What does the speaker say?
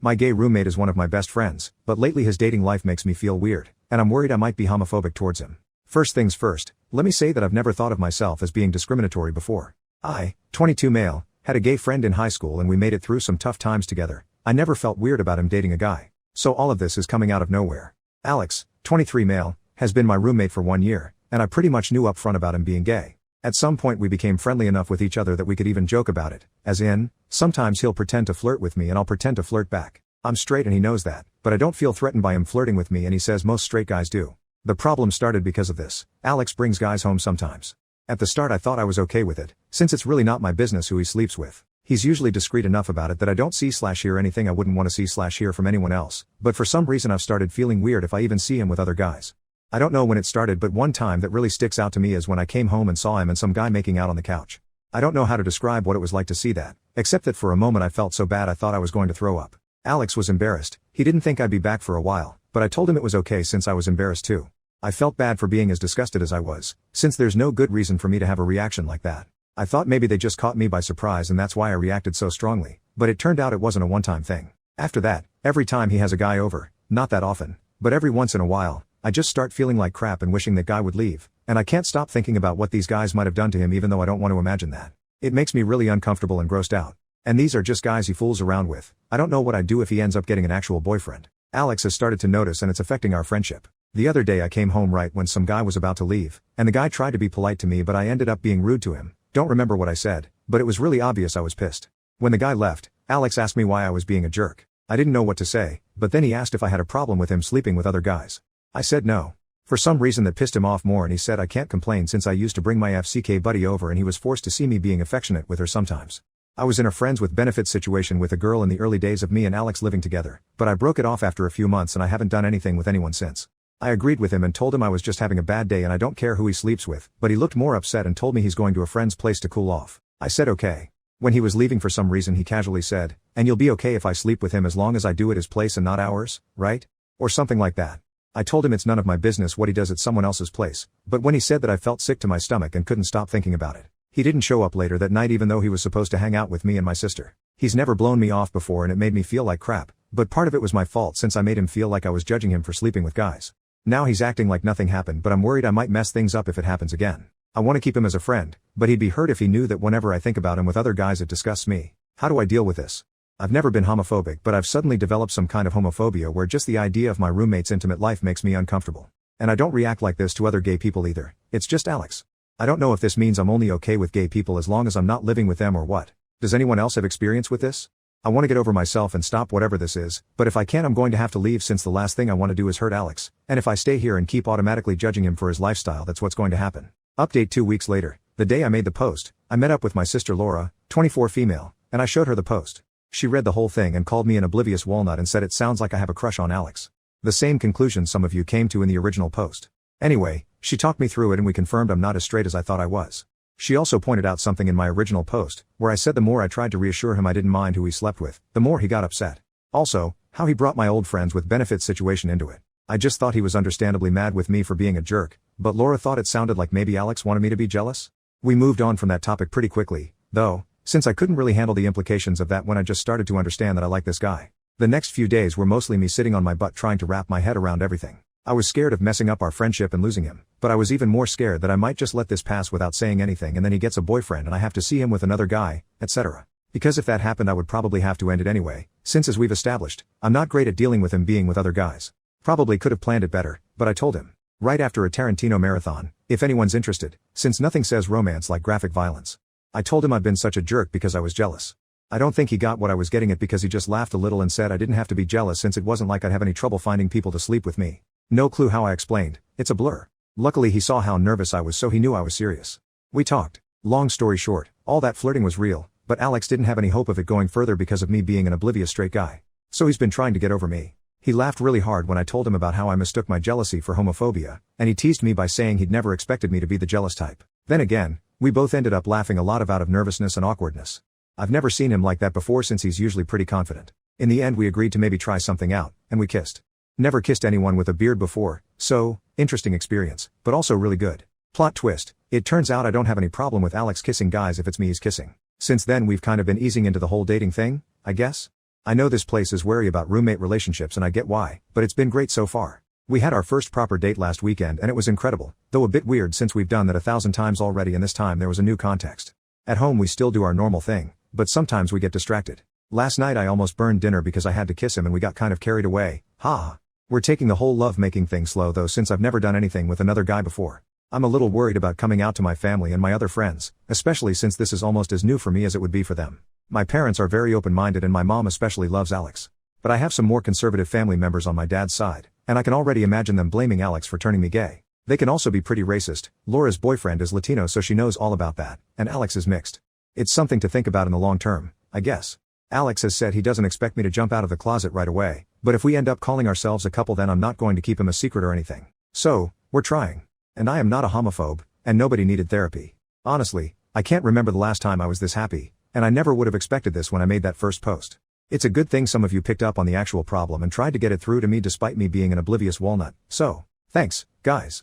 My gay roommate is one of my best friends, but lately his dating life makes me feel weird, and I'm worried I might be homophobic towards him. First things first, let me say that I've never thought of myself as being discriminatory before. I, 22 male, had a gay friend in high school and we made it through some tough times together. I never felt weird about him dating a guy. So all of this is coming out of nowhere. Alex, 23 male, has been my roommate for 1 year, and I pretty much knew up front about him being gay. At some point we became friendly enough with each other that we could even joke about it, as in, sometimes he'll pretend to flirt with me and I'll pretend to flirt back. I'm straight and he knows that, but I don't feel threatened by him flirting with me and he says most straight guys do. The problem started because of this. Alex brings guys home sometimes. At the start I thought I was okay with it, since it's really not my business who he sleeps with. He's usually discreet enough about it that I don't see/hear anything I wouldn't want to see/hear from anyone else, but for some reason I've started feeling weird if I even see him with other guys. I don't know when it started, but one time that really sticks out to me is when I came home and saw him and some guy making out on the couch. I don't know how to describe what it was like to see that, except that for a moment I felt so bad I thought I was going to throw up. Alex was embarrassed. He didn't think I'd be back for a while, but I told him it was okay since I was embarrassed too. I felt bad for being as disgusted as I was, since there's no good reason for me to have a reaction like that. I thought maybe they just caught me by surprise and that's why I reacted so strongly, but it turned out it wasn't a one-time thing. After that, every time he has a guy over, not that often, but every once in a while, I just start feeling like crap and wishing that guy would leave, and I can't stop thinking about what these guys might have done to him even though I don't want to imagine that. It makes me really uncomfortable and grossed out. And these are just guys he fools around with. I don't know what I'd do if he ends up getting an actual boyfriend. Alex has started to notice and it's affecting our friendship. The other day I came home right when some guy was about to leave, and the guy tried to be polite to me but I ended up being rude to him. Don't remember what I said, but it was really obvious I was pissed. When the guy left, Alex asked me why I was being a jerk. I didn't know what to say, but then he asked if I had a problem with him sleeping with other guys. I said no. For some reason that pissed him off more and he said I can't complain since I used to bring my FCK buddy over and he was forced to see me being affectionate with her sometimes. I was in a friends with benefits situation with a girl in the early days of me and Alex living together, but I broke it off after a few months and I haven't done anything with anyone since. I agreed with him and told him I was just having a bad day and I don't care who he sleeps with, but he looked more upset and told me he's going to a friend's place to cool off. I said okay. When he was leaving for some reason he casually said, "And you'll be okay if I sleep with him as long as I do at his place and not ours, right?" Or something like that. I told him it's none of my business what he does at someone else's place, but when he said that I felt sick to my stomach and couldn't stop thinking about it. He didn't show up later that night even though he was supposed to hang out with me and my sister. He's never blown me off before and it made me feel like crap, but part of it was my fault since I made him feel like I was judging him for sleeping with guys. Now he's acting like nothing happened but I'm worried I might mess things up if it happens again. I want to keep him as a friend, but he'd be hurt if he knew that whenever I think about him with other guys it disgusts me. How do I deal with this? I've never been homophobic but I've suddenly developed some kind of homophobia where just the idea of my roommate's intimate life makes me uncomfortable. And I don't react like this to other gay people either, it's just Alex. I don't know if this means I'm only okay with gay people as long as I'm not living with them or what. Does anyone else have experience with this? I want to get over myself and stop whatever this is, but if I can't I'm going to have to leave since the last thing I want to do is hurt Alex, and if I stay here and keep automatically judging him for his lifestyle that's what's going to happen. Update 2 weeks later, the day I made the post, I met up with my sister Laura, 24 female, and I showed her the post. She read the whole thing and called me an oblivious walnut and said it sounds like I have a crush on Alex. The same conclusion some of you came to in the original post. Anyway, she talked me through it and we confirmed I'm not as straight as I thought I was. She also pointed out something in my original post, where I said the more I tried to reassure him I didn't mind who he slept with, the more he got upset. Also, how he brought my old friends with benefits situation into it. I just thought he was understandably mad with me for being a jerk, but Laura thought it sounded like maybe Alex wanted me to be jealous? We moved on from that topic pretty quickly, though, since I couldn't really handle the implications of that when I just started to understand that I like this guy. The next few days were mostly me sitting on my butt trying to wrap my head around everything. I was scared of messing up our friendship and losing him, but I was even more scared that I might just let this pass without saying anything and then he gets a boyfriend and I have to see him with another guy, etc. Because if that happened I would probably have to end it anyway, since as we've established, I'm not great at dealing with him being with other guys. Probably could have planned it better, but I told him. Right after a Tarantino marathon, if anyone's interested, since nothing says romance like graphic violence. I told him I'd been such a jerk because I was jealous. I don't think he got what I was getting at because he just laughed a little and said I didn't have to be jealous since it wasn't like I'd have any trouble finding people to sleep with me. No clue how I explained, it's a blur. Luckily he saw how nervous I was so he knew I was serious. We talked. Long story short, all that flirting was real, but Alex didn't have any hope of it going further because of me being an oblivious straight guy. So he's been trying to get over me. He laughed really hard when I told him about how I mistook my jealousy for homophobia, and he teased me by saying he'd never expected me to be the jealous type. Then again, we both ended up laughing a lot out of nervousness and awkwardness. I've never seen him like that before since he's usually pretty confident. In the end we agreed to maybe try something out, and we kissed. Never kissed anyone with a beard before, so, interesting experience, but also really good. Plot twist, it turns out I don't have any problem with Alex kissing guys if it's me he's kissing. Since then we've kind of been easing into the whole dating thing, I guess? I know this place is wary about roommate relationships and I get why, but it's been great so far. We had our first proper date last weekend and it was incredible, though a bit weird since we've done that 1,000 times already and this time there was a new context. At home we still do our normal thing, but sometimes we get distracted. Last night I almost burned dinner because I had to kiss him and we got kind of carried away, ha. We're taking the whole love-making thing slow though since I've never done anything with another guy before. I'm a little worried about coming out to my family and my other friends, especially since this is almost as new for me as it would be for them. My parents are very open-minded and my mom especially loves Alex. But I have some more conservative family members on my dad's side, and I can already imagine them blaming Alex for turning me gay. They can also be pretty racist. Laura's boyfriend is Latino so she knows all about that, and Alex is mixed. It's something to think about in the long term, I guess. Alex has said he doesn't expect me to jump out of the closet right away, but if we end up calling ourselves a couple then I'm not going to keep him a secret or anything. So, we're trying. And I am not a homophobe, and nobody needed therapy. Honestly, I can't remember the last time I was this happy, and I never would have expected this when I made that first post. It's a good thing some of you picked up on the actual problem and tried to get it through to me despite me being an oblivious walnut, so, thanks, guys.